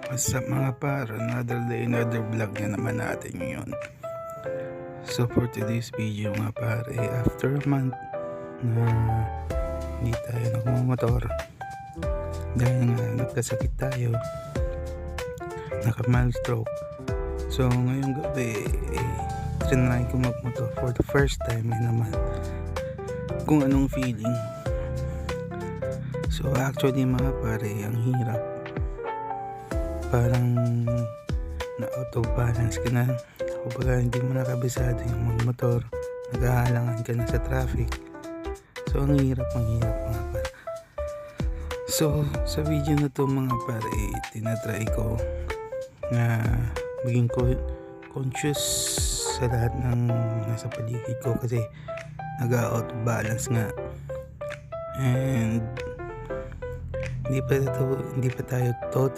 What's up mga par, another day, another vlog na naman natin ngayon. So for today's video mga pare, after a month na hindi tayo nagmumotor dahil nga nagkasakit tayo, naka-mild stroke. So ngayong gabi, trinay ko magmotor for the first time naman kung anong feeling. So actually mga pare, ang hirap, parang na out of balance ka na, kumbaga hindi mo nakabisado yung magmotor, naghahalangan ka na sa traffic. So ang hirap mga pare. So sa video na to mga pare, tinatry ko na maging conscious sa lahat ng nasa paligid ko kasi nag-out of balance nga, and hindi pa tayo total